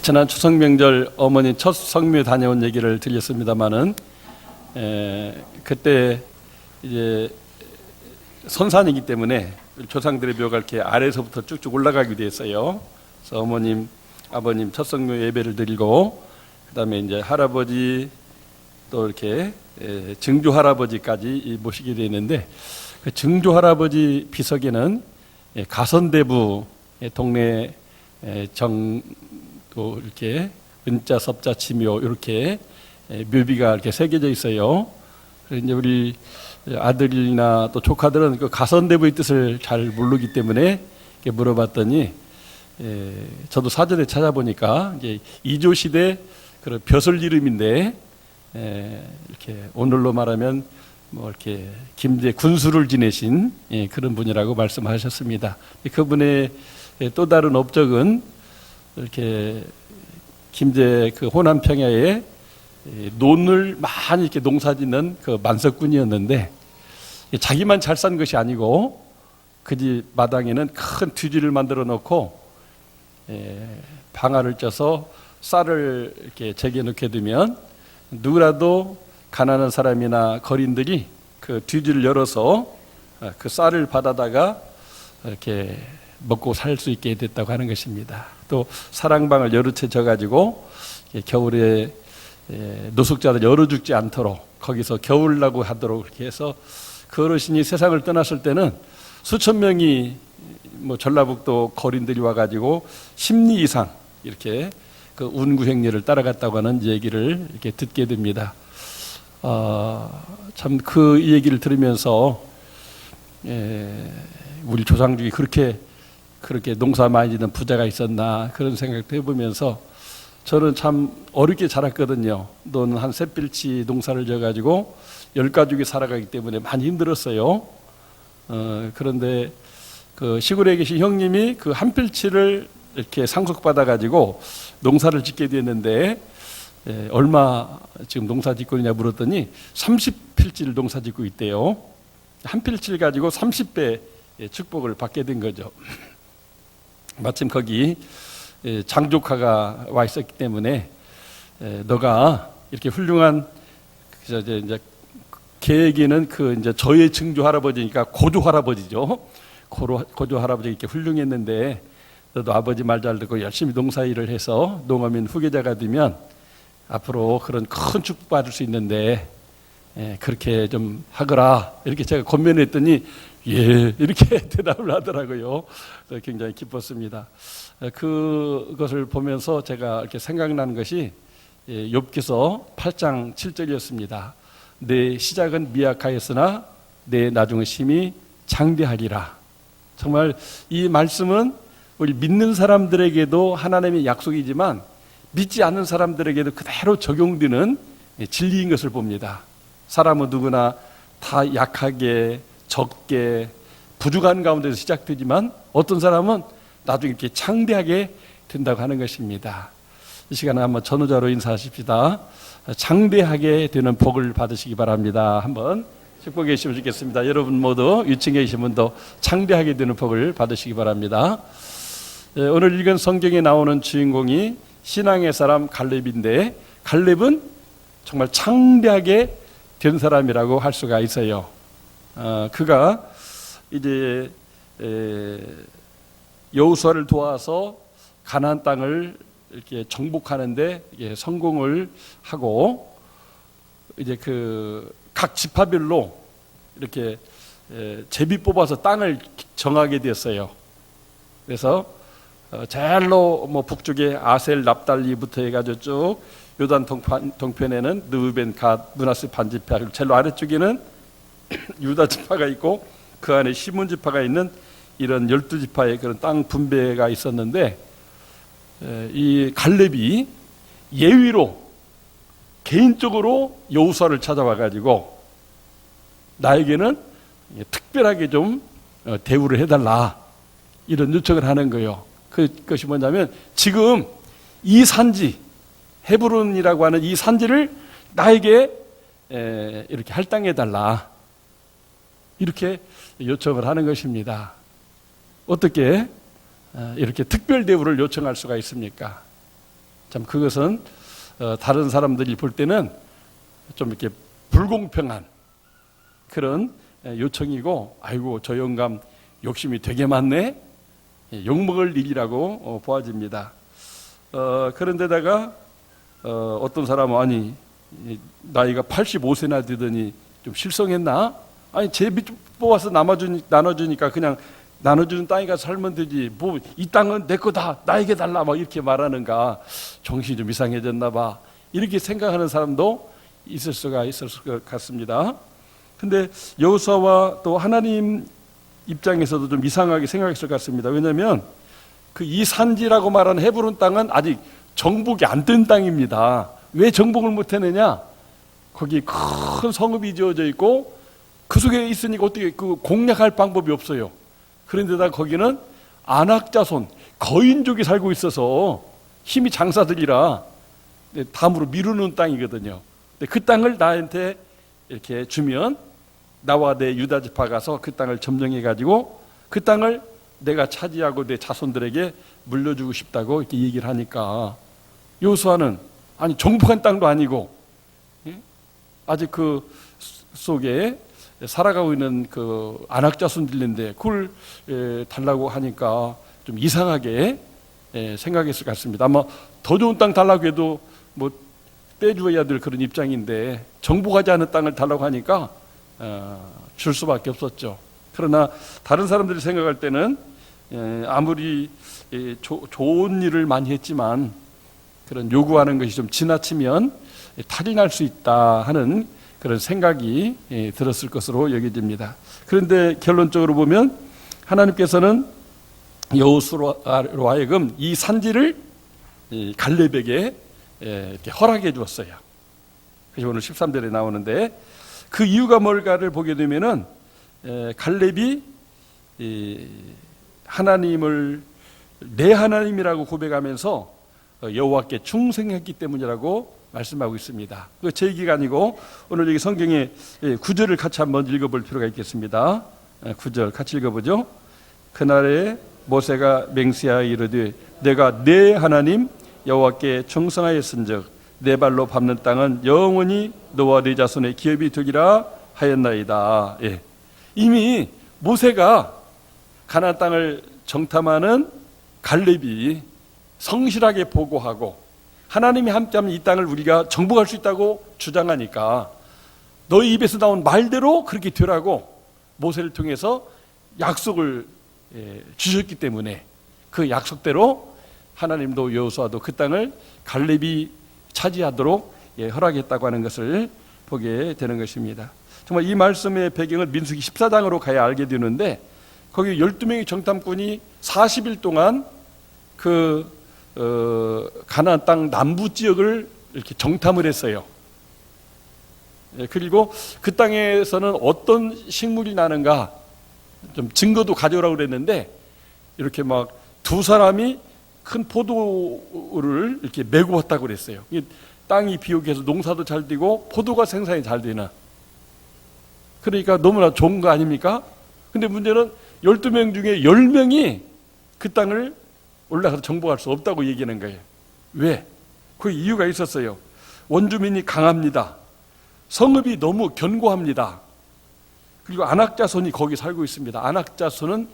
지난 추석 명절 어머니 첫 성묘 다녀온 얘기를 들렸습니다마는 그때 이제 선산이기 때문에 조상들의 묘가 이렇게 아래에서부터 쭉쭉 올라가기도 했어요. 그래서 어머님, 아버님 첫 성묘 예배를 드리고 그다음에 이제 할아버지 또 이렇게 증조 할아버지까지 모시게 되었는데 그 증조 할아버지 비석에는 가선대부 동네 또 이렇게 은자, 섭자, 지묘 이렇게 묘비가 이렇게 새겨져 있어요. 그래서 이제 우리 아들이나 또 조카들은 그 가선대부의 뜻을 잘 모르기 때문에 물어봤더니 저도 사전에 찾아보니까 이제 이조 시대 그런 벼슬 이름인데 이렇게 오늘로 말하면 뭐 이렇게 김제 군수를 지내신 그런 분이라고 말씀하셨습니다. 그분의 또 다른 업적은 이렇게 김제 그 호남 평야에 논을 많이 이렇게 농사짓는 그 만석군이었는데 자기만 잘 산 것이 아니고 그 집 마당에는 큰 뒤지를 만들어 놓고 방아를 쪄서 쌀을 이렇게 제게 놓게 되면 누구라도 가난한 사람이나 거린들이 그 뒤지를 열어서 그 쌀을 받아다가 이렇게 먹고 살 수 있게 됐다고 하는 것입니다. 또 사랑방을 여러 채 져가지고 겨울에 노숙자들 얼어 죽지 않도록 거기서 겨울나고 하도록 그렇게 해서 그 어르신이 세상을 떠났을 때는 수천 명이 뭐 전라북도 거린들이 와가지고 10리 이상 이렇게 그 운구행리를 따라갔다고 하는 얘기를 이렇게 듣게 됩니다. 참 그 얘기를 들으면서 우리 조상 중에 그렇게 농사 많이 짓는 부자가 있었나 그런 생각도 해보면서 저는 참 어렵게 자랐거든요. 너는 한 세 필치 농사를 져가지고 10가족이 살아가기 때문에 많이 힘들었어요. 그런데 그 시골에 계신 형님이 그 한 필치를 이렇게 상속받아가지고 농사를 짓게 됐는데 얼마 지금 농사 짓고 있냐 물었더니 30필지를 농사 짓고 있대요. 한 필지를 가지고 30배 축복을 받게 된 거죠. 마침 거기 장조카가 와 있었기 때문에 너가 이렇게 훌륭한 이제 계획에는 그 이제 저의 증조 할아버지니까 고조 할아버지죠. 고조 할아버지 이렇게 훌륭했는데 너도 아버지 말 잘 듣고 열심히 농사일을 해서 농어민 후계자가 되면 앞으로 그런 큰 축복 받을 수 있는데 그렇게 좀 하거라 이렇게 제가 권면했더니 예 이렇게 대답을 하더라고요. 굉장히 기뻤습니다. 그것을 보면서 제가 이렇게 생각나는 것이 욥기서 8장 7절이었습니다. 내 시작은 미약하였으나 내 나중은 심히 장대하리라. 정말 이 말씀은 우리 믿는 사람들에게도 하나님의 약속이지만 믿지 않는 사람들에게도 그대로 적용되는 진리인 것을 봅니다. 사람은 누구나 다 약하게 적게 부족한 가운데서 시작되지만 어떤 사람은 나중에 이렇게 창대하게 된다고 하는 것입니다. 이 시간에 한번 전우자로 인사하십시다. 창대하게 되는 복을 받으시기 바랍니다. 한번 짚고 계시면 좋겠습니다. 여러분 모두 위층에 계신 분도 창대하게 되는 복을 받으시기 바랍니다. 오늘 읽은 성경에 나오는 주인공이 신앙의 사람 갈렙인데 갈렙은 정말 창대하게 된 사람이라고 할 수가 있어요. 그가 이제 여호수아를 도와서 가나안 땅을 이렇게 정복하는데 성공을 하고 이제 그 각 지파별로 이렇게 제비 뽑아서 땅을 정하게 되었어요. 그래서 제일로 뭐 북쪽에 아셀 납달리부터 해가지고 쭉 요단 동편에는 르우벤 갓 므낫세 반지파, 그리고 제일 아래쪽에는 유다 지파가 있고 그 안에 시몬 지파가 있는 이런 12지파의 그런 땅 분배가 있었는데 이 갈렙이 예위로 개인적으로 여호수아를 찾아와 가지고 나에게는 특별하게 좀 대우를 해달라 이런 요청을 하는 거예요. 그것이 뭐냐면 지금 이 산지 헤브론이라고 하는 이 산지를 나에게 이렇게 할당해달라 이렇게 요청을 하는 것입니다. 어떻게 이렇게 특별 대우를 요청할 수가 있습니까? 참 그것은 다른 사람들이 볼 때는 좀 이렇게 불공평한 그런 요청이고, 아이고 저 영감 욕심이 되게 많네, 욕먹을 일이라고 보아집니다. 그런데다가 어떤 사람은 아니 나이가 85세나 되더니 좀 실성했나? 아니 제비 뽑아서 나눠주니까 그냥 나눠주는 땅에 가서 살면 되지, 뭐 이 땅은 내 거다 나에게 달라 막 이렇게 말하는가, 정신이 좀 이상해졌나 봐, 이렇게 생각하는 사람도 있을 것 같습니다. 근데 여호수아와 또 하나님 입장에서도 좀 이상하게 생각했을 것 같습니다. 왜냐하면 그 이 산지라고 말하는 헤브론 땅은 아직 정복이 안 된 땅입니다. 왜 정복을 못했느냐? 거기 큰 성읍이 지어져 있고 그 속에 있으니까 어떻게 그 공략할 방법이 없어요. 그런데다 거기는 안악자손 거인족이 살고 있어서 힘이 장사들이라 담으로 미루는 땅이거든요. 근데 그 땅을 나한테 이렇게 주면 나와 내 유다 지파 가서 그 땅을 점령해 가지고 그 땅을 내가 차지하고 내 자손들에게 물려주고 싶다고 이렇게 얘기를 하니까, 여호수아는 아니 정복한 땅도 아니고 아직 그 속에 살아가고 있는 그 안악자손들인데 그걸 달라고 하니까 좀 이상하게 생각했을 것 같습니다. 아마 더 좋은 땅 달라고 해도 뭐 떼주어야 될 그런 입장인데 정복하지 않은 땅을 달라고 하니까 줄 수밖에 없었죠. 그러나 다른 사람들이 생각할 때는 아무리 좋은 일을 많이 했지만 그런 요구하는 것이 좀 지나치면 탈이 날 수 있다 하는 그런 생각이 들었을 것으로 여겨집니다. 그런데 결론적으로 보면 하나님께서는 여호수아로 하여금 이 산지를 갈렙에게 이렇게 허락해 주었어요. 그래서 오늘 13절에 나오는데 그 이유가 뭘까를 보게 되면은 갈렙이 하나님을 내 하나님이라고 고백하면서 여호와께 충성했기 때문이라고 말씀하고 있습니다. 그 제 얘기가 아니고 오늘 여기 성경에 9절을 같이 한번 읽어볼 필요가 있겠습니다. 9절 같이 읽어보죠. 그날에 모세가 맹세하여 이르되 내가 내 하나님 여호와께 충성하였은즉 내 발로 밟는 땅은 영원히 너와 네 자손의 기업이 되리라 하였나이다. 이미 모세가 가나안 땅을 정탐하는 갈렙이 성실하게 보고하고 하나님이 함께하면 이 땅을 우리가 정복할 수 있다고 주장하니까 너희 입에서 나온 말대로 그렇게 되라고 모세를 통해서 약속을 주셨기 때문에 그 약속대로 하나님도 여호수아도 그 땅을 갈렙이 차지하도록 허락했다고 하는 것을 보게 되는 것입니다. 정말 이 말씀의 배경을 민수기 14장으로 가야 알게 되는데 거기 12명의 정탐꾼이 40일 동안 그 가나안 땅 남부 지역을 이렇게 정탐을 했어요. 그리고 그 땅에서는 어떤 식물이 나는가 좀 증거도 가져오라고 그랬는데 이렇게 막 두 사람이 큰 포도를 이렇게 메고 왔다고 그랬어요. 땅이 비옥해서 농사도 잘 되고 포도가 생산이 잘 되나. 그러니까 너무나 좋은 거 아닙니까? 근데 문제는 12명 중에 10명이 그 땅을 올라가서 정복할 수 없다고 얘기하는 거예요. 왜? 그 이유가 있었어요. 원주민이 강합니다. 성읍이 너무 견고합니다. 그리고 안악자손이 거기 살고 있습니다. 안악자손은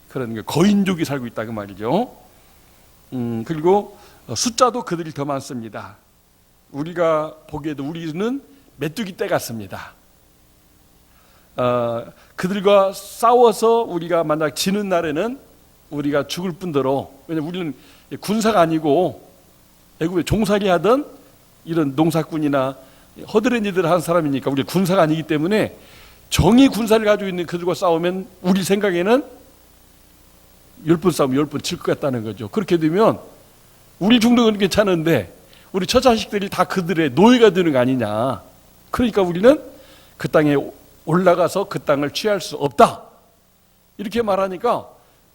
그런 거인족이 살고 있다 그 말이죠. 그리고 숫자도 그들이 더 많습니다. 우리가 보기에도 우리는 메뚜기 떼 같습니다. 그들과 싸워서 우리가 만약 지는 날에는 우리가 죽을 뿐더러, 왜냐하면 우리는 군사가 아니고 애굽에 종살이 하던 이런 농사꾼이나 허드렛일을 하는 사람이니까 우리 군사가 아니기 때문에 정의 군사를 가지고 있는 그들과 싸우면 우리 생각에는 10번 싸우면 10번 질 것 같다는 거죠. 그렇게 되면 우리 죽는 건 괜찮은데 우리 처자식들이 다 그들의 노예가 되는 거 아니냐. 그러니까 우리는 그 땅에 올라가서 그 땅을 취할 수 없다 이렇게 말하니까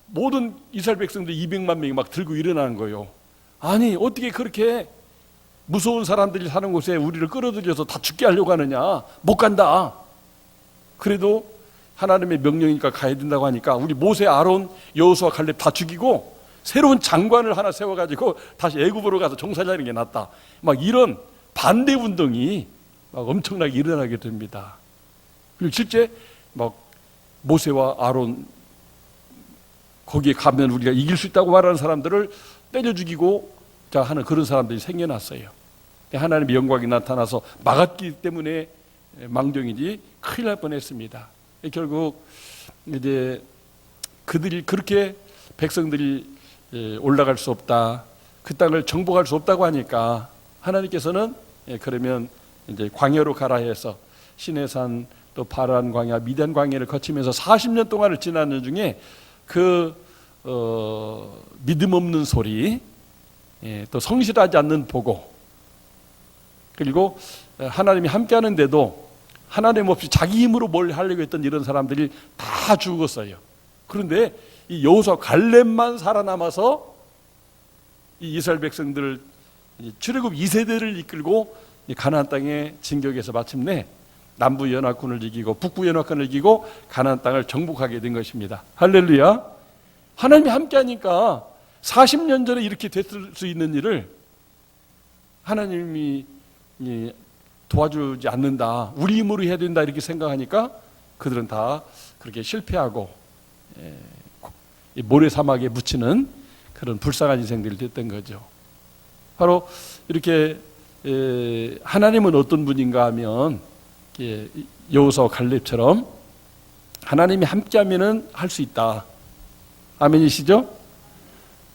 모든 이스라엘 백성들 200만 명이 막 들고 일어나는 거예요. 아니 어떻게 그렇게 무서운 사람들이 사는 곳에 우리를 끌어들여서 다 죽게 하려고 하느냐. 못 간다. 그래도 하나님의 명령이니까 가야 된다고 하니까 우리 모세, 아론, 여호수아, 갈렙 다 죽이고 새로운 장관을 하나 세워가지고 다시 애굽으로 가서 종살이하는 게 낫다. 막 이런 반대 운동이 막 엄청나게 일어나게 됩니다. 그리고 실제 막 모세와 아론 거기에 가면 우리가 이길 수 있다고 말하는 사람들을 때려 죽이고 자 하는 그런 사람들이 생겨났어요. 하나님의 영광이 나타나서 막았기 때문에 망정이지 큰일 날 뻔했습니다. 결국 이제 그들이 그렇게 백성들이 올라갈 수 없다, 그 땅을 정복할 수 없다고 하니까 하나님께서는 그러면 이제 광야로 가라 해서 시내산 또 파란 광야, 미디안 광야를 거치면서 40년 동안을 지나는 중에 그 믿음 없는 소리, 또 성실하지 않는 보고, 그리고 하나님이 함께하는데도 하나님 없이 자기 힘으로 뭘 하려고 했던 이런 사람들이 다 죽었어요. 그런데 이 여호수아 갈렙만 살아남아서 이 이스라엘 백성들을 출애굽 2세대를 이끌고 가나안 땅의 진격에서 마침내 남부 연합군을 이기고 북부 연합군을 이기고 가나안 땅을 정복하게 된 것입니다. 할렐루야. 하나님이 함께하니까 40년 전에 이렇게 됐을 수 있는 일을 하나님이 도와주지 않는다, 우리 힘으로 해야 된다 이렇게 생각하니까 그들은 다 그렇게 실패하고 모래사막에 묻히는 그런 불쌍한 인생들이 됐던 거죠. 바로 이렇게 하나님은 어떤 분인가 하면 여호수아와 갈렙처럼 하나님이 함께하면 할 수 있다. 아멘이시죠?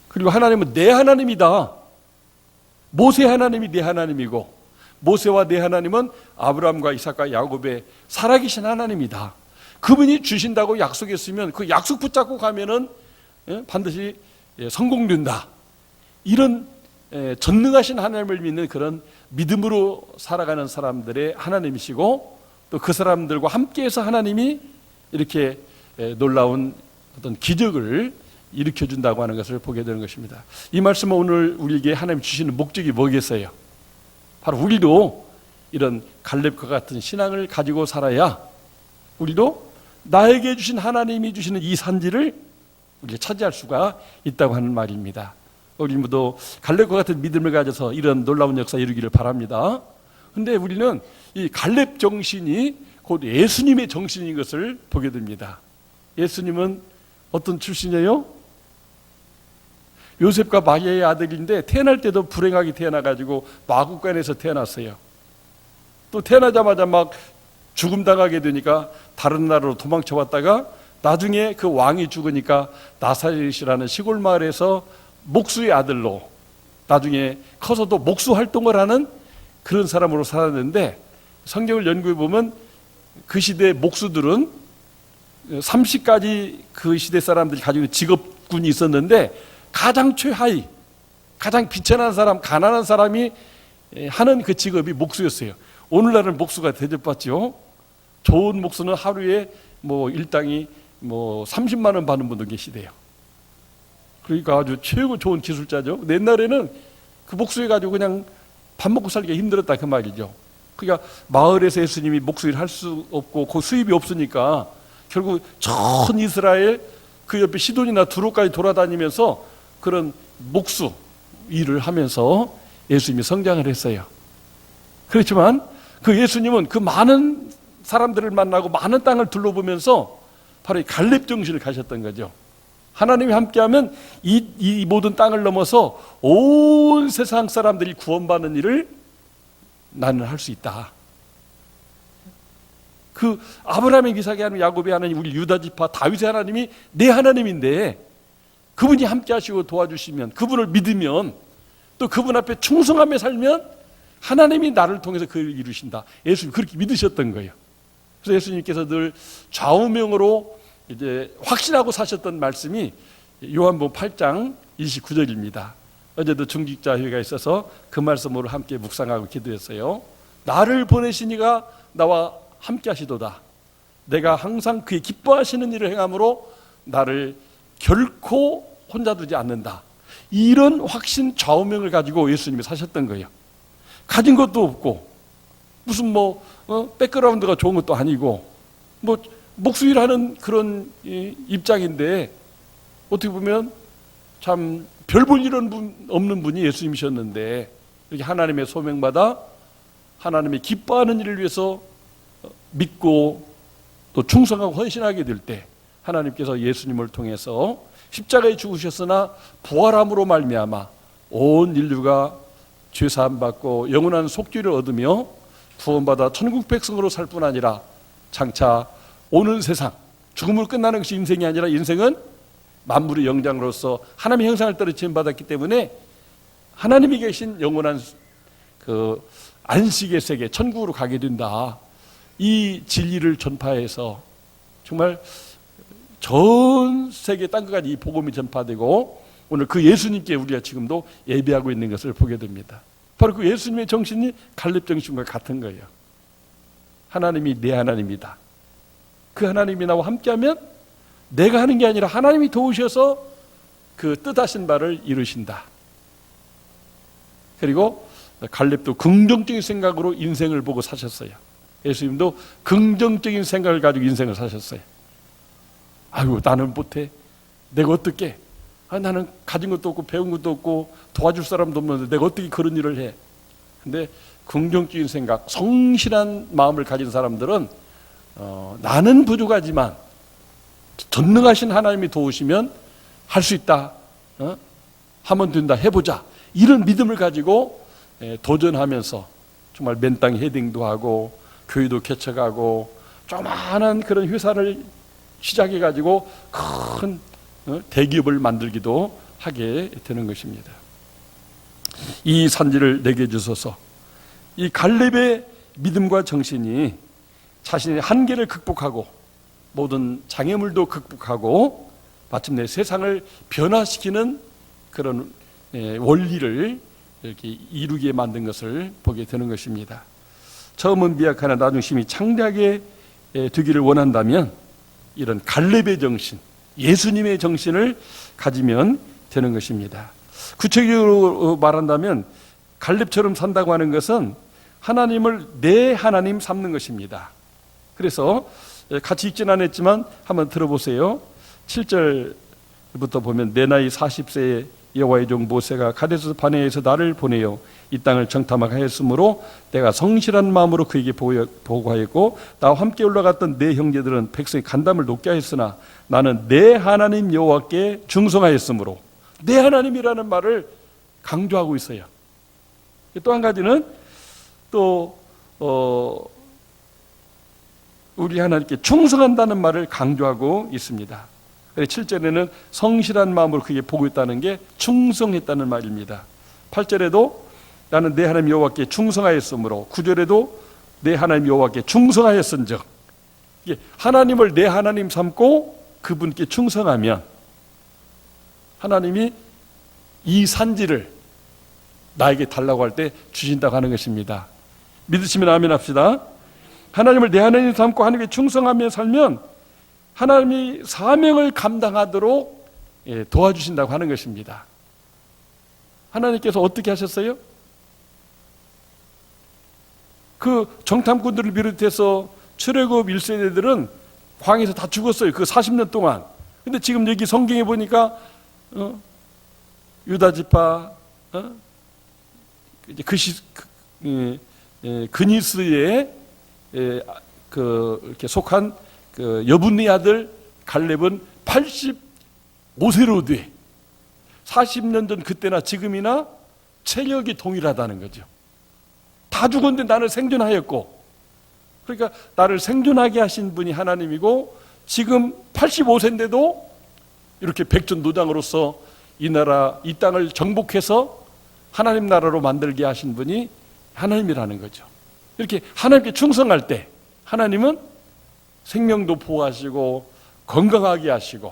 그리고 하나님은 내 하나님이다. 모세 하나님이 내 하나님이고 모세와 내 하나님은 아브라함과 이삭과 야곱의 살아계신 하나님이다. 그분이 주신다고 약속했으면 그 약속 붙잡고 가면은 반드시 성공된다. 이런 전능하신 하나님을 믿는 그런 믿음으로 살아가는 사람들의 하나님이시고 또 그 사람들과 함께해서 하나님이 이렇게 놀라운 어떤 기적을 일으켜준다고 하는 것을 보게 되는 것입니다. 이 말씀은 오늘 우리에게 하나님 주시는 목적이 뭐겠어요? 바로 우리도 이런 갈렙과 같은 신앙을 가지고 살아야 우리도 나에게 주신 하나님이 주시는 이 산지를 우리가 차지할 수가 있다고 하는 말입니다. 우리 모두 갈렙과 같은 믿음을 가져서 이런 놀라운 역사 이루기를 바랍니다. 그런데 우리는 이 갈렙 정신이 곧 예수님의 정신인 것을 보게 됩니다. 예수님은 어떤 출신이에요? 요셉과 마리아의 아들인데 태어날 때도 불행하게 태어나가지고 마구간에서 태어났어요. 또 태어나자마자 막 죽음 당하게 되니까 다른 나라로 도망쳐 왔다가 나중에 그 왕이 죽으니까 나사렛이라는 시골 마을에서 목수의 아들로 나중에 커서도 목수 활동을 하는 그런 사람으로 살았는데 성경을 연구해 보면 그 시대 목수들은 30가지 그 시대 사람들이 가지고 있는 직업군이 있었는데 가장 최하위, 가장 비천한 사람, 가난한 사람이 하는 그 직업이 목수였어요. 오늘날은 목수가 대접받죠. 좋은 목수는 하루에 일당이 30만 원 받는 분도 계시대요. 그러니까 아주 최고 좋은 기술자죠. 옛날에는 그 목수해가지고 그냥 밥 먹고 살기가 힘들었다 그 말이죠. 그러니까 마을에서 예수님이 목수일 할 수 없고 그 수입이 없으니까 결국 전 이스라엘 그 옆에 시돈이나 두로까지 돌아다니면서 그런 목수 일을 하면서 예수님이 성장을 했어요. 그렇지만 그 예수님은 그 많은 사람들을 만나고 많은 땅을 둘러보면서 바로 이 갈렙 정신을 가졌던 거죠. 하나님이 함께하면 이 모든 땅을 넘어서 온 세상 사람들이 구원받는 일을 나는 할 수 있다. 그 아브라함의 이삭의 하나님, 야곱의 하나님, 우리 유다 지파 다윗의 하나님이 내 하나님인데 그분이 함께 하시고 도와주시면, 그분을 믿으면, 또 그분 앞에 충성하며 살면 하나님이 나를 통해서 그 일을 이루신다. 예수님 그렇게 믿으셨던 거예요. 그래서 예수님께서 늘 좌우명으로 이제 확신하고 사셨던 말씀이 요한복음 8장 29절입니다. 어제도 중직자 회의가 있어서 그 말씀으로 함께 묵상하고 기도했어요. 나를 보내신 이가 나와 함께 하시도다. 내가 항상 그의 기뻐하시는 일을 행함으로 나를 결코 혼자 두지 않는다. 이런 확신 좌우명을 가지고 예수님이 사셨던 거예요. 가진 것도 없고 무슨 백그라운드가 좋은 것도 아니고 목수일하는 그런 입장인데 어떻게 보면 참 별 볼 일 없는 분이 예수님이셨는데 이렇게 하나님의 소명받아 하나님이 기뻐하는 일을 위해서 믿고 또 충성하고 헌신하게 될 때 하나님께서 예수님을 통해서 십자가에 죽으셨으나 부활함으로 말미암아 온 인류가 죄사함 받고 영원한 속죄를 얻으며 구원받아 천국 백성으로 살 뿐 아니라 장차 오는 세상, 죽음으로 끝나는 것이 인생이 아니라 인생은 만물의 영장으로서 하나님의 형상을 따라 지음받았기 때문에 하나님이 계신 영원한 그 안식의 세계, 천국으로 가게 된다. 이 진리를 전파해서 정말 전 세계 땅끝까지 이 복음이 전파되고 오늘 그 예수님께 우리가 지금도 예배하고 있는 것을 보게 됩니다. 바로 그 예수님의 정신이 갈렙 정신과 같은 거예요. 하나님이 내 하나님이다. 그 하나님이 나와 함께하면 내가 하는 게 아니라 하나님이 도우셔서 그 뜻하신 바를 이루신다. 그리고 갈렙도 긍정적인 생각으로 인생을 보고 사셨어요. 예수님도 긍정적인 생각을 가지고 인생을 사셨어요. 아유, 나는 못해. 내가 어떻게? 나는 가진 것도 없고 배운 것도 없고 도와줄 사람도 없는데 내가 어떻게 그런 일을 해? 근데 긍정적인 생각, 성실한 마음을 가진 사람들은 나는 부족하지만 전능하신 하나님이 도우시면 할 수 있다. 하면 된다. 해보자. 이런 믿음을 가지고 도전하면서 정말 맨땅 헤딩도 하고 교회도 개척하고 조그마한 그런 회사를 시작해가지고 큰 대기업을 만들기도 하게 되는 것입니다. 이 산지를 내게 주소서. 이 갈렙의 믿음과 정신이 자신의 한계를 극복하고 모든 장애물도 극복하고 마침내 세상을 변화시키는 그런 원리를 이렇게 이루게 만든 것을 보게 되는 것입니다. 처음은 미약하나 나중심이 창대하게 되기를 원한다면 이런 갈렙의 정신, 예수님의 정신을 가지면 되는 것입니다. 구체적으로 말한다면 갈렙처럼 산다고 하는 것은 하나님을 내 하나님 삼는 것입니다. 그래서 같이 읽지는 않았지만 한번 들어보세요. 7절부터 보면 내 나이 40세에 여호와의 종 모세가 가데스 바네아에서 나를 보내어 이 땅을 정탐하게 하였으므로 내가 성실한 마음으로 그에게 보고하였고 나와 함께 올라갔던 내 형제들은 백성의 간담을 높게 하였으나 나는 내 하나님 여호와께 충성하였으므로 내 하나님이라는 말을 강조하고 있어요. 또 한 가지는 또 우리 하나님께 충성한다는 말을 강조하고 있습니다. 7절에는 성실한 마음으로 그에게 보고했다는 게 충성했다는 말입니다. 8절에도 나는 내 하나님 여호와께 충성하였으므로 9절에도 내 하나님 여호와께 충성하였은즉 하나님을 내 하나님 삼고 그분께 충성하면 하나님이 이 산지를 나에게 달라고 할 때 주신다고 하는 것입니다. 믿으시면 아멘 합시다. 하나님을 내 하나님 삼고 하나님께 충성하며 살면 하나님이 사명을 감당하도록 도와주신다고 하는 것입니다. 하나님께서 어떻게 하셨어요? 그 정탐꾼들을 비롯해서 출애굽 1세대들은 광에서 다 죽었어요. 그 40년 동안. 근데 지금 여기 성경에 보니까 유다 지파 그니스에 이렇게 속한 그 여분네 아들 갈렙은 85세로 돼. 40년 전 그때나 지금이나 체력이 동일하다는 거죠. 다 죽었는데 나를 생존하였고, 그러니까 나를 생존하게 하신 분이 하나님이고 지금 85세인데도 이렇게 백전노장으로서 이 나라, 이 땅을 정복해서 하나님 나라로 만들게 하신 분이 하나님이라는 거죠. 이렇게 하나님께 충성할 때 하나님은 생명도 보호하시고 건강하게 하시고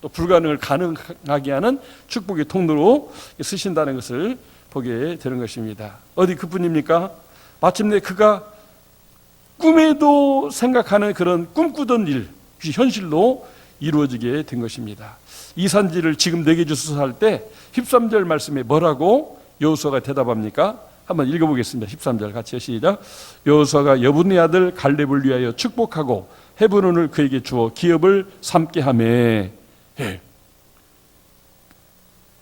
또 불가능을 가능하게 하는 축복의 통로로 쓰신다는 것을 보게 되는 것입니다. 어디 그뿐입니까? 마침내 그가 꿈에도 생각하는 그런 꿈꾸던 일, 현실로 이루어지게 된 것입니다. 이 산지를 지금 내게 주소서 할 때 13절 말씀에 뭐라고 여호수아가 대답합니까? 한번 읽어보겠습니다. 13절 같이 시작. 여호수아가 여분네 아들 갈렙을 위하여 축복하고 헤브론을 그에게 주어 기업을 삼게 하매.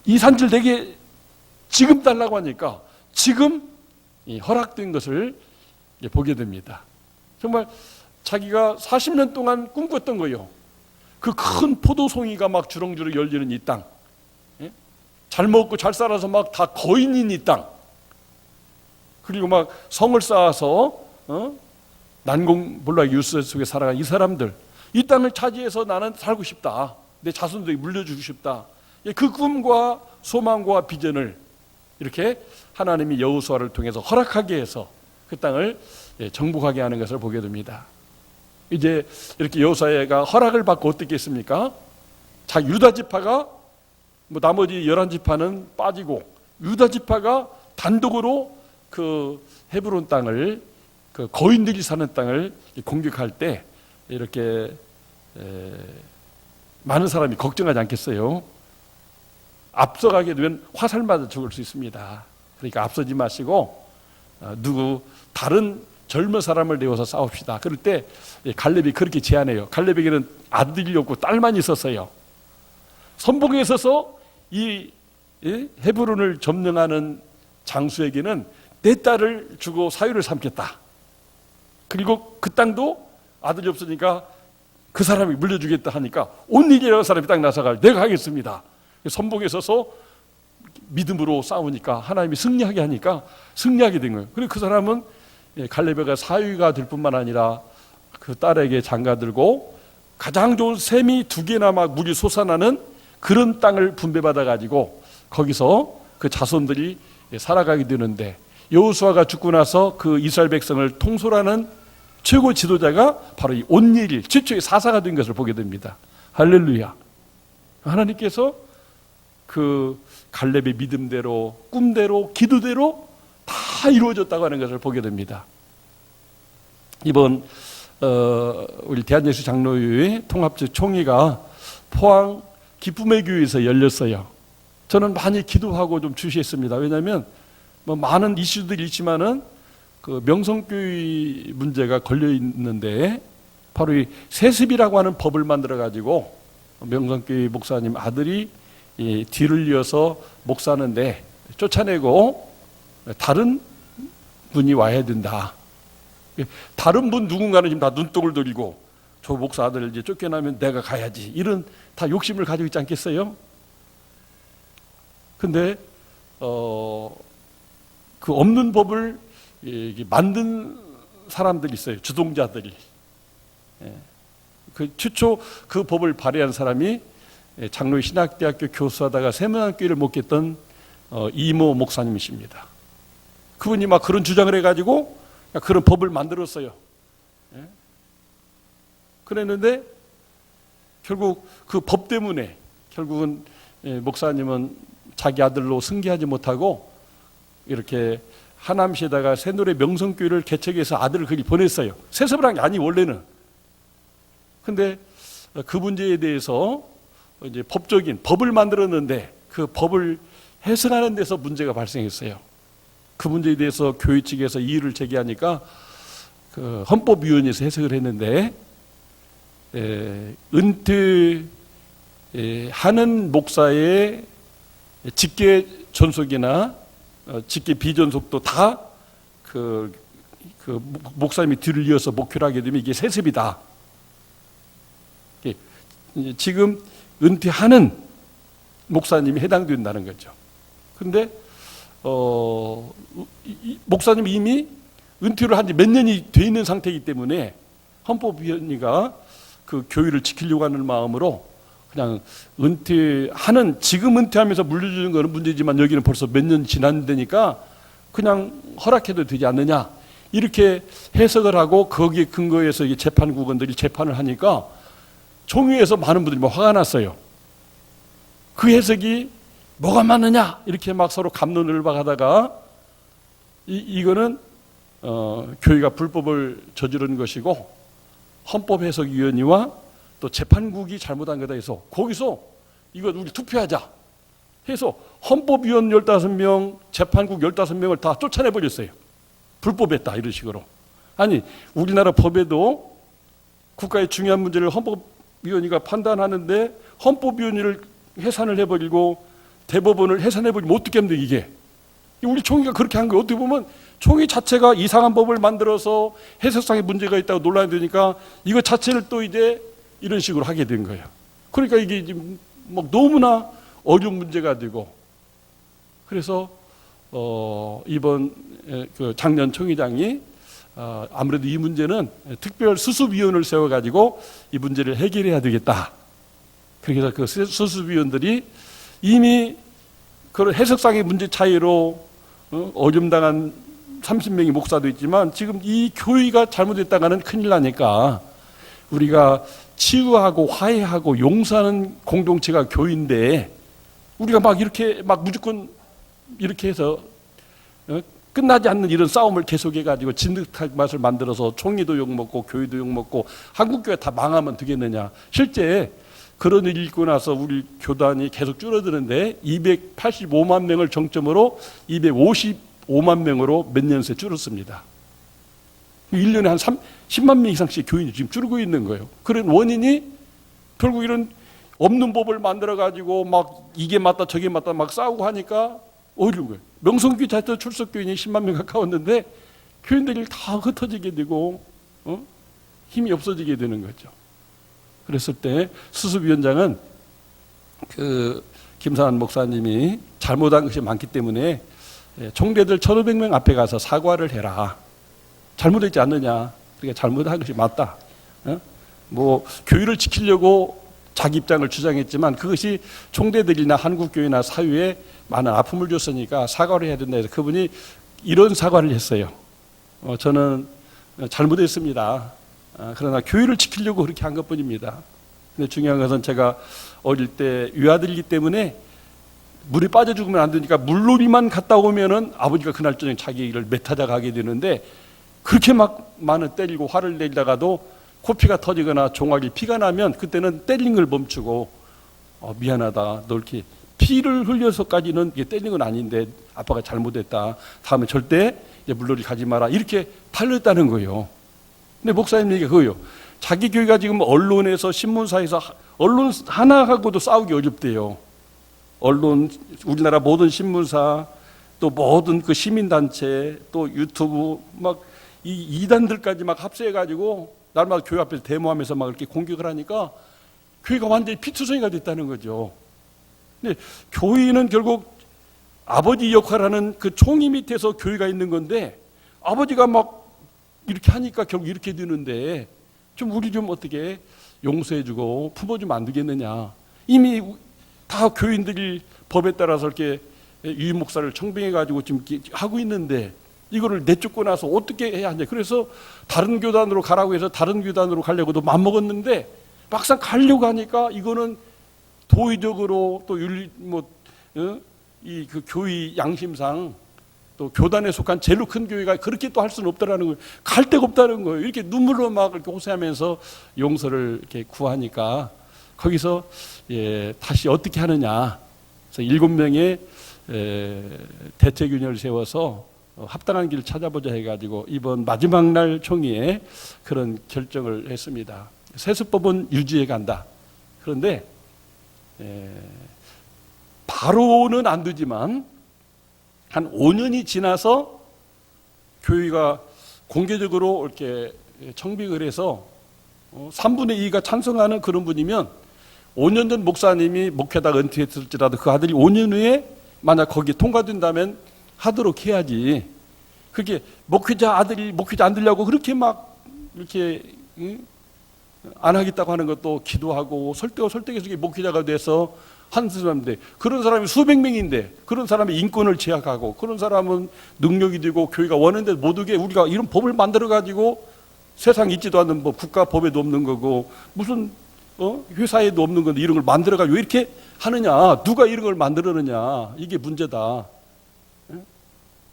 이 산지를 내게 지금 달라고 하니까 지금 허락된 것을 보게 됩니다. 정말 자기가 40년 동안 꿈꿨던 거예요. 그 큰 포도송이가 막 주렁주렁 열리는 이 땅, 잘 먹고 잘 살아서 막 다 거인인 이 땅, 그리고 막 성을 쌓아서 난공불락 유세 속에 살아간 이 사람들, 이 땅을 차지해서 나는 살고 싶다, 내 자손들에게 물려주고 싶다. 그 꿈과 소망과 비전을 이렇게 하나님이 여호수아를 통해서 허락하게 해서 그 땅을 정복하게 하는 것을 보게 됩니다. 이제 이렇게 여호수아가 허락을 받고 어떻게 했습니까? 자, 유다 지파가 나머지 11지파는 빠지고 유다 지파가 단독으로 그 헤브론 땅을, 그 거인들이 사는 땅을 공격할 때 이렇게 많은 사람이 걱정하지 않겠어요? 앞서가게 되면 화살 맞아 죽을 수 있습니다. 그러니까 앞서지 마시고 다른 젊은 사람을 내어서 싸웁시다. 그럴 때 갈렙이 그렇게 제안해요. 갈렙에게는 아들이 없고 딸만 있었어요. 선봉에 서서 이 헤브론을 점령하는 장수에게는 내 딸을 주고 사유를 삼겠다. 그리고 그 땅도 아들이 없으니까 그 사람이 물려주겠다 하니까 온일이라는 사람이 딱 나서가 내가 하겠습니다. 선봉에 서서 믿음으로 싸우니까 하나님이 승리하게 하니까 승리하게 된 거예요. 그리고 그 사람은 갈렙에게 사위가 될 뿐만 아니라 그 딸에게 장가들고 가장 좋은 샘이 2개나 막 물이 솟아나는 그런 땅을 분배받아 가지고 거기서 그 자손들이 살아가게 되는데, 여호수아가 죽고 나서 그 이스라엘 백성을 통솔하는 최고 지도자가 바로 이 온니엘, 최초의 사사가 된 것을 보게 됩니다. 할렐루야. 하나님께서 그 갈렙의 믿음대로, 꿈대로, 기도대로 다 이루어졌다고 하는 것을 보게 됩니다. 이번 우리 대한예수 장로교회 통합적 총회가 포항 기쁨의 교회에서 열렸어요. 저는 많이 기도하고 좀 주시했습니다. 왜냐하면 많은 이슈들이 있지만은 그 명성교회 문제가 걸려 있는데, 바로 이 세습이라고 하는 법을 만들어 가지고 명성교회 목사님 아들이 뒤를 이어서 목사하는데 쫓아내고 다른 분이 와야 된다. 다른 분 누군가는 지금 다 눈독을 들이고 저 목사 아들 이제 쫓겨나면 내가 가야지, 이런 다 욕심을 가지고 있지 않겠어요? 근데 그 없는 법을 만든 사람들이 있어요. 주동자들이. 그 최초 그 법을 발의한 사람이 장로의 신학대학교 교수하다가 세문안교회를 목했던 이모 목사님이십니다. 그분이 막 그런 주장을 해가지고 그런 법을 만들었어요. 그랬는데 결국 그 법 때문에 결국은 목사님은 자기 아들로 승계하지 못하고 이렇게 하남시에다가 새노래 명성교회를 개척해서 아들을 거기 보냈어요. 세습을 한 게 아니 원래는. 근데 그 문제에 대해서 이제 법적인 법을 만들었는데 그 법을 해석하는 데서 문제가 발생했어요. 그 문제에 대해서 교회 측에서 이의를 제기하니까 그 헌법위원회에서 해석을 했는데, 은퇴하는 목사의 직계 존속이나 직계 비존속도 다 그 목사님이 뒤를 이어서 목회를 하게 되면 이게 세습이다. 지금 은퇴하는 목사님이 해당된다는 거죠. 그런데 목사님이 이미 은퇴를 한 지 몇 년이 돼 있는 상태이기 때문에 헌법위원회가 그 교회를 지키려고 하는 마음으로 그냥 지금 은퇴하면서 물려주는 거는 문제지만 여기는 벌써 몇 년 지났다니까 그냥 허락해도 되지 않느냐, 이렇게 해석을 하고 거기에 근거해서 재판국원들이 재판을 하니까 총회에서 많은 분들이 화가 났어요. 그 해석이 뭐가 맞느냐 이렇게 막 서로 갑론을박하다가 이거는 교회가 불법을 저지른 것이고 헌법해석위원회와 또 재판국이 잘못한 거다 해서 거기서 이거 우리 투표하자 해서 헌법위원 15명, 재판국 15명을 다 쫓아내버렸어요. 불법했다 이런 식으로. 아니 우리나라 법에도 국가의 중요한 문제를 헌법위원회가 판단하는데 헌법위원회를 해산을 해버리고 대법원을 해산해버리면 어떻게 하면 돼, 이게? 우리 총회가 그렇게 한 거예요. 어떻게 보면 총회 자체가 이상한 법을 만들어서 해석상의 문제가 있다고 논란이 되니까 이거 자체를 또 이제 이런 식으로 하게 된 거예요. 그러니까 이게 지금 막 너무나 어려운 문제가 되고, 그래서 이번 그 작년 총회장이 아무래도 이 문제는 특별 수습위원을 세워가지고 이 문제를 해결해야 되겠다. 그래서 그 수습위원들이 이미 그런 해석상의 문제 차이로 어림당한 30명의 목사도 있지만 지금 이 교회가 잘못했다가는 큰일 나니까 우리가 치유하고 화해하고 용서하는 공동체가 교회인데 우리가 막 이렇게 막 무조건 이렇게 해서 끝나지 않는 이런 싸움을 계속해가지고 진득한 맛을 만들어서 총리도 욕먹고 교회도 욕먹고 한국교회 다 망하면 되겠느냐. 실제 그런 일이 있고 나서 우리 교단이 계속 줄어드는데 285만 명을 정점으로 255만 명으로 몇 년 새 줄었습니다. 1년에 한 10만 명 이상씩 교인이 지금 줄고 있는 거예요. 그런 원인이 결국 이런 없는 법을 만들어가지고 막 이게 맞다 저게 맞다 막 싸우고 하니까 어려운 거예요. 명성교회 자체 출석교인이 10만 명 가까웠는데 교인들이 다 흩어지게 되고 힘이 없어지게 되는 거죠. 그랬을 때 수습위원장은 그 김상환 목사님이 잘못한 것이 많기 때문에 총대들 1,500명 앞에 가서 사과를 해라. 잘못했지 않느냐. 그러니까 잘못한 것이 맞다. 뭐 교회를 지키려고 자기 입장을 주장했지만 그것이 총대들이나 한국교회나 사회에 많은 아픔을 줬으니까 사과를 해야 된다 해서 그분이 이런 사과를 했어요. 저는 잘못했습니다. 그러나 교회를 지키려고 그렇게 한 것뿐입니다. 근데 중요한 것은 제가 어릴 때 유아들이기 때문에 물에 빠져 죽으면 안 되니까 물놀이만 갔다 오면은 아버지가 그날 저녁 자기 일을 맺하자 가게 되는데 그렇게 막 많은 때리고 화를 내다가도 코피가 터지거나 종아리 피가 나면 그때는 때리는 걸 멈추고 미안하다. 너 이렇게 피를 흘려서까지는 이게 때리는 건 아닌데 아빠가 잘못했다. 다음에 절대 이제 물놀이 가지 마라. 이렇게 달렸다는 거예요. 근데 목사님 얘기가 그거예요. 자기 교회가 지금 언론에서 신문사에서 언론 하나하고도 싸우기 어렵대요. 언론, 우리나라 모든 신문사, 또 모든 그 시민단체, 또 유튜브, 막 이 이단들까지 막 합세해가지고 날마다 교회 앞에서 데모하면서 막 이렇게 공격을 하니까 교회가 완전히 피투성이가 됐다는 거죠. 근데 교회는 결국 아버지 역할하는 그 총리 밑에서 교회가 있는 건데 아버지가 막 이렇게 하니까 결국 이렇게 되는데 좀 우리 좀 어떻게 용서해주고 품어주면 안 되겠느냐. 이미 다 교인들이 법에 따라서 이렇게 유임 목사를 청빙해가지고 지금 하고 있는데 이거를 내쫓고 나서 어떻게 해야 하냐. 그래서 다른 교단으로 가라고 해서 다른 교단으로 가려고도 맘먹었는데 막상 가려고 하니까 이거는 도의적으로 또 윤리 이 그 교회 양심상 또 교단에 속한 제일 큰 교회가 그렇게 또 할 수는 없다라는 거예요. 갈 데가 없다는 거예요. 이렇게 눈물로 막 이렇게 호소하면서 용서를 이렇게 구하니까 거기서 다시 어떻게 하느냐. 그래서 7명의 대책위원회를 세워서 합당한 길을 찾아보자 해가지고 이번 마지막 날 총회에 그런 결정을 했습니다. 세습법은 유지해 간다. 그런데 바로는 안 되지만 한 5년이 지나서 교회가 공개적으로 이렇게 청빙을 해서 3분의 2가 찬성하는 그런 분이면 5년 전 목사님이 목회다가 은퇴했을지라도 그 아들이 5년 후에 만약 거기에 통과된다면 하도록 해야지. 그게 목회자 아들이 목회자 안 되려고 그렇게 막 이렇게 안 하겠다고 하는 것도 기도하고 설득해서 목회자가 돼서 한 사람인데 그런 사람이 수백 명인데 그런 사람의 인권을 제약하고 그런 사람은 능력이 되고 교회가 원하는데 못 오게 우리가 이런 법을 만들어 가지고 세상에 있지도 않는 법 국가 법에도 없는 거고 무슨 회사에도 없는 건데 이런 걸 만들어 가지고 왜 이렇게 하느냐. 누가 이런 걸 만들었느냐. 이게 문제다.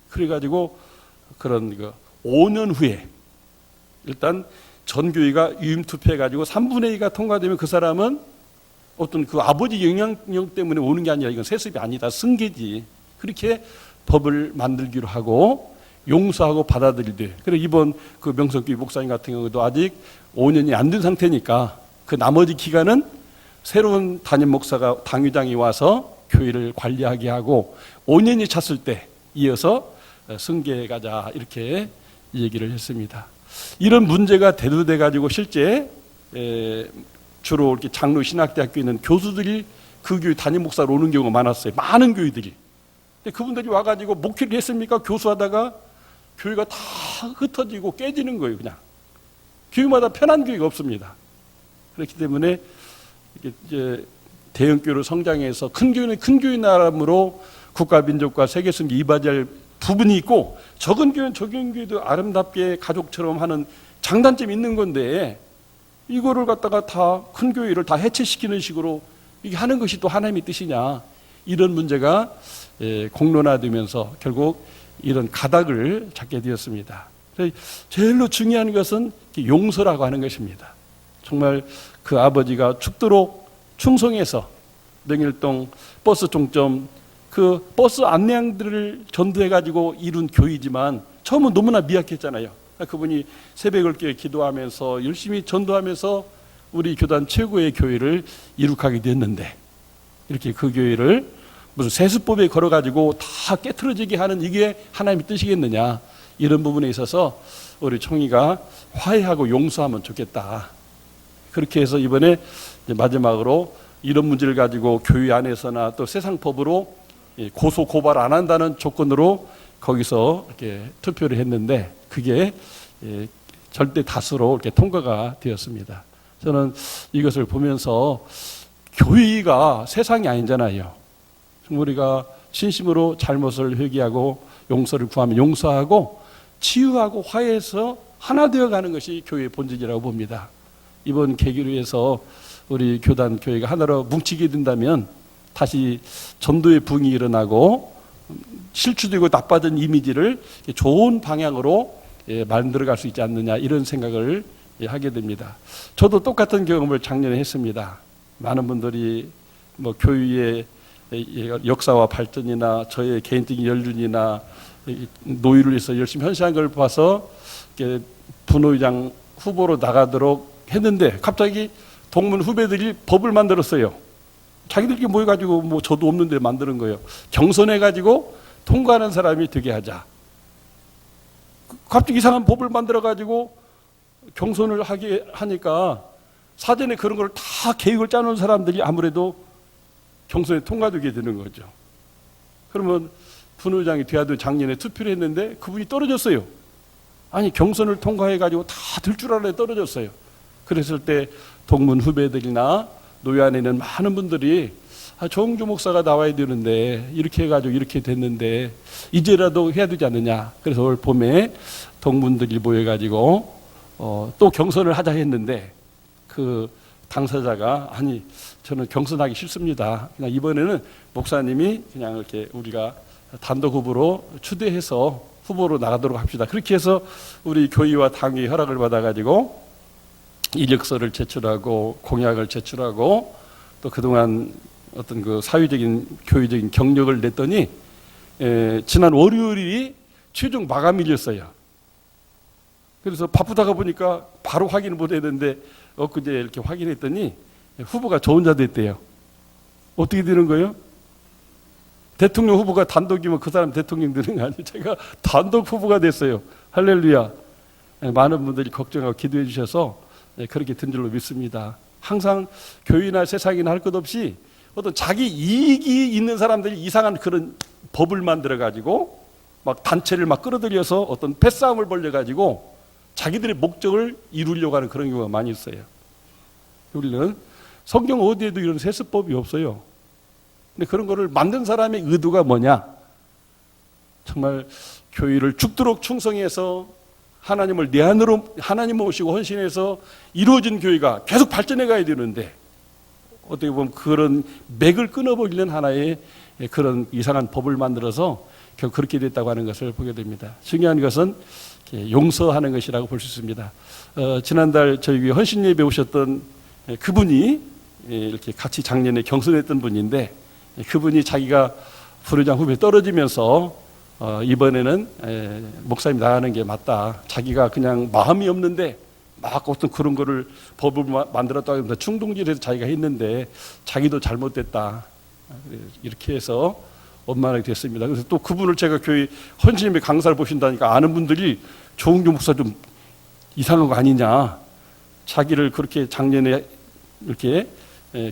그래가지고 그런 5년 후에 일단 전교회가 유임투표해가지고 3분의 2가 통과되면 그 사람은 어떤 그 아버지 영향력 때문에 오는 게 아니라 이건 세습이 아니다. 승계지. 그렇게 법을 만들기로 하고 용서하고 받아들이되. 그래 이번 그 명성교회 목사님 같은 경우도 아직 5년이 안 된 상태니까 그 나머지 기간은 새로운 담임 목사가 당회장이 와서 교회를 관리하게 하고 5년이 찼을 때 이어서 승계에 가자 이렇게 얘기를 했습니다. 이런 문제가 대두돼 가지고 실제 주로 이렇게 장로 신학대학교에 있는 교수들이 그 교회 담임 목사로 오는 경우가 많았어요. 많은 교회들이. 근데 그분들이 와가지고 목회를 했습니까? 교수하다가 교회가 다 흩어지고 깨지는 거예요. 그냥 교회마다 편한 교회가 없습니다. 그렇기 때문에 이제 대형교회로 성장해서 큰 교회는 큰 교회 나름으로 국가 민족과 세계 승계 이바지할 부분이 있고, 적은 교회는 적은 교회도 아름답게 가족처럼 하는 장단점이 있는 건데, 이거를 갖다가 다 큰 교회를 다 해체시키는 식으로 이게 하는 것이 또 하나님의 뜻이냐, 이런 문제가 공론화되면서 결국 이런 가닥을 잡게 되었습니다. 제일로 중요한 것은 용서라고 하는 것입니다. 정말 그 아버지가 죽도록 충성해서 명일동 버스 종점 그 버스 안내양들을 전도해가지고 이룬 교회이지만 처음은 너무나 미약했잖아요. 그분이 새벽을 깨어 기도하면서 열심히 전도하면서 우리 교단 최고의 교회를 이룩하게 됐는데, 이렇게 그 교회를 무슨 세수법에 걸어가지고 다 깨트려지게 하는 이게 하나님의 뜻이겠느냐, 이런 부분에 있어서 우리 총회가 화해하고 용서하면 좋겠다. 그렇게 해서 이번에 마지막으로 이런 문제를 가지고 교회 안에서나 또 세상 법으로 고소 고발 안 한다는 조건으로 거기서 이렇게 투표를 했는데, 그게 절대 다수로 이렇게 통과가 되었습니다. 저는 이것을 보면서 교회가 세상이 아니잖아요. 우리가 진심으로 잘못을 회개하고 용서를 구하면 용서하고 치유하고 화해해서 하나 되어가는 것이 교회의 본질이라고 봅니다. 이번 계기로 해서 우리 교단 교회가 하나로 뭉치게 된다면 다시 전도의 부흥이 일어나고 실추되고 나빠진 이미지를 좋은 방향으로 만들어갈 수 있지 않느냐, 이런 생각을 하게 됩니다. 저도 똑같은 경험을 작년에 했습니다. 많은 분들이 뭐 교회의 역사와 발전이나 저의 개인적인 연륜이나 노유를 위해서 열심히 헌신한 걸 봐서 분회장 후보로 나가도록 했는데, 갑자기 동문 후배들이 법을 만들었어요. 자기들끼리 모여가지고 뭐 저도 없는데 만드는 거예요. 경선해가지고 통과하는 사람이 되게 하자. 갑자기 이상한 법을 만들어가지고 경선을 하게 하니까 사전에 그런 걸 다 계획을 짜놓은 사람들이 아무래도 경선에 통과되게 되는 거죠. 그러면 분회장이 돼야도 작년에 투표를 했는데 그분이 떨어졌어요. 아니, 경선을 통과해가지고 다 될 줄 알아야 떨어졌어요. 그랬을 때 동문 후배들이나 노회 안에 있는 많은 분들이 정주 목사가 나와야 되는데 이렇게 해가지고 이렇게 됐는데 이제라도 해야 되지 않느냐. 그래서 올 봄에 동문들이 모여가지고 또 경선을 하자 했는데, 그 당사자가 아니, 저는 경선하기 싫습니다. 그냥 이번에는 목사님이 그냥 이렇게 우리가 단독 후보로 추대해서 후보로 나가도록 합시다. 그렇게 해서 우리 교회와 당의 허락을 받아가지고 이력서를 제출하고 공약을 제출하고 또 그동안 어떤 그 사회적인 교회적인 경력을 냈더니 지난 월요일이 최종 마감일이었어요. 그래서 바쁘다가 보니까 바로 확인을 못 했는데 엊그제 이렇게 확인했더니 후보가 저 혼자 됐대요. 어떻게 되는 거예요? 대통령 후보가 단독이면 그 사람 대통령 되는 거 아니에요? 제가 단독 후보가 됐어요. 할렐루야. 많은 분들이 걱정하고 기도해 주셔서 그렇게 된 줄로 믿습니다. 항상 교회나 세상이나 할 것 없이 어떤 자기 이익이 있는 사람들이 이상한 그런 법을 만들어 가지고 막 단체를 막 끌어들여서 어떤 패싸움을 벌여 가지고 자기들의 목적을 이루려고 하는 그런 경우가 많이 있어요. 우리는 성경 어디에도 이런 세습법이 없어요. 근데 그런 거를 만든 사람의 의도가 뭐냐? 정말 교회를 죽도록 충성해서 하나님을 내 안으로 하나님 모시고 헌신해서 이루어진 교회가 계속 발전해 가야 되는데, 어떻게 보면 그런 맥을 끊어버리는 하나의 그런 이상한 법을 만들어서 결국 그렇게 됐다고 하는 것을 보게 됩니다. 중요한 것은 용서하는 것이라고 볼 수 있습니다. 지난달 저희 헌신 예배 오셨던 그분이 이렇게 같이 작년에 경선했던 분인데, 그분이 자기가 부회장 후보에 떨어지면서 이번에는 목사님 나가는 게 맞다. 자기가 그냥 마음이 없는데 막 어떤 그런 거를 법을 만들었다고 합니다. 충동질해서 자기가 했는데 자기도 잘못됐다. 이렇게 해서 원만하게 됐습니다. 그래서 또 그분을 제가 교회 헌신님의 강사를 보신다니까 아는 분들이 조은교 목사 좀 이상한 거 아니냐. 자기를 그렇게 작년에 이렇게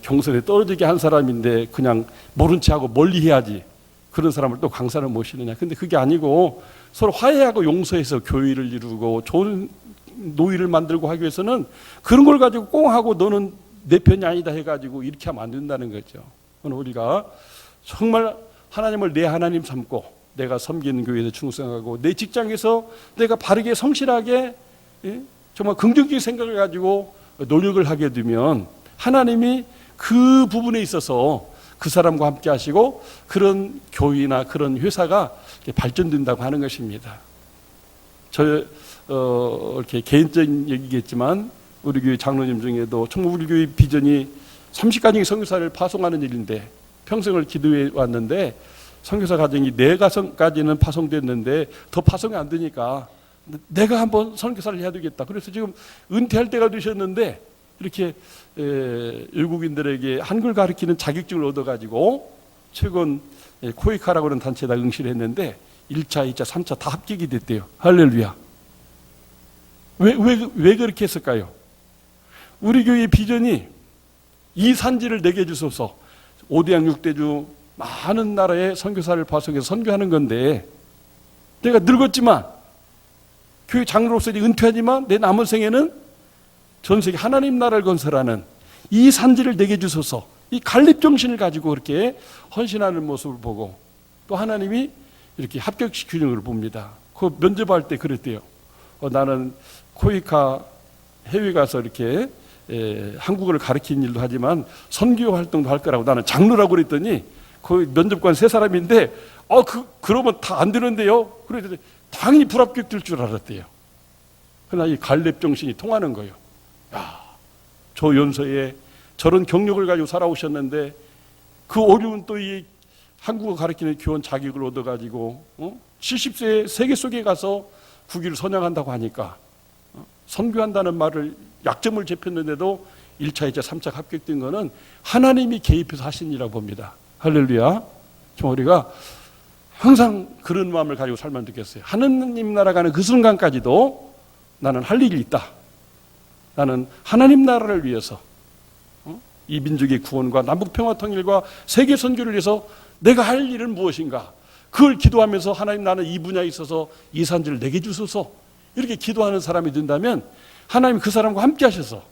경선에 떨어지게 한 사람인데 그냥 모른 채 하고 멀리 해야지. 그런 사람을 또 강사를 모시느냐. 근데 그게 아니고 서로 화해하고 용서해서 교회를 이루고 좋은 노예를 만들고 하기 위해서는 그런 걸 가지고 꽁하고 너는 내 편이 아니다 해가지고 이렇게 하면 안 된다는 거죠. 우리가 정말 하나님을 내 하나님 삼고 내가 섬기는 교회에서 충성하고 내 직장에서 내가 바르게 성실하게 정말 긍정적인 생각을 가지고 노력을 하게 되면 하나님이 그 부분에 있어서 그 사람과 함께 하시고 그런 교회나 그런 회사가 발전된다고 하는 것입니다. 이렇게 개인적인 얘기겠지만 우리 교회 장로님 중에도 정말 우리 교회 비전이 30가정의 선교사를 파송하는 일인데 평생을 기도해 왔는데 선교사 가정이 4가정까지는 파송됐는데 더 파송이 안 되니까 내가 한번 선교사를 해야 되겠다. 그래서 지금 은퇴할 때가 되셨는데 이렇게 외국인들에게 한글 가르치는 자격증을 얻어가지고 최근 코이카라고 하는 단체에다 응시를 했는데 1차, 2차, 3차 다 합격이 됐대요. 할렐루야. 왜 그렇게 했을까요? 우리 교회의 비전이 이 산지를 내게 주소서 5대양 6대주 많은 나라의 선교사를 파송해서 선교하는 건데 내가 늙었지만 교회 장로로서 은퇴하지만 내 남은 생에는 전 세계 하나님 나라를 건설하는 이 산지를 내게 주소서 이 갈렙 정신을 가지고 그렇게 헌신하는 모습을 보고 또 하나님이 이렇게 합격시키는 걸 봅니다. 그 면접할 때 그랬대요. 나는 코이카 해외 가서 이렇게 한국어를 가르치는 일도 하지만 선교 활동도 할 거라고 나는 장로라고 그랬더니 그 면접관 3사람인데 그러면 다 안 되는데요. 그랬더니 당연히 불합격될 줄 알았대요. 그러나 이 갈렙 정신이 통하는 거예요. 야, 저 연서에 저런 경력을 가지고 살아오셨는데 그 어려운 또 이 한국어 가르치는 교원 자격을 얻어가지고 70세에 세계 속에 가서 국위를 선양한다고 하니까 선교한다는 말을 약점을 짚었는데도 1차, 2차, 3차 합격된 거는 하나님이 개입해서 하신 일이라고 봅니다. 할렐루야. 좀 우리가 항상 그런 마음을 가지고 살면 되겠어요. 하느님 나라 가는 그 순간까지도 나는 할 일이 있다. 나는 하나님 나라를 위해서 이 민족의 구원과 남북평화 통일과 세계 선교를 위해서 내가 할 일은 무엇인가? 그걸 기도하면서 하나님 나는 이 분야에 있어서 이 산지를 내게 주소서 이렇게 기도하는 사람이 된다면 하나님이 그 사람과 함께 하셔서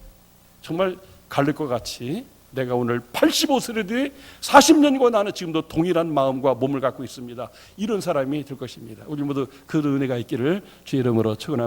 정말 갈렙과 같이 내가 오늘 85세를 뒤에 40년이고 나는 지금도 동일한 마음과 몸을 갖고 있습니다. 이런 사람이 될 것입니다. 우리 모두 그 은혜가 있기를 주의 이름으로 축원합니다.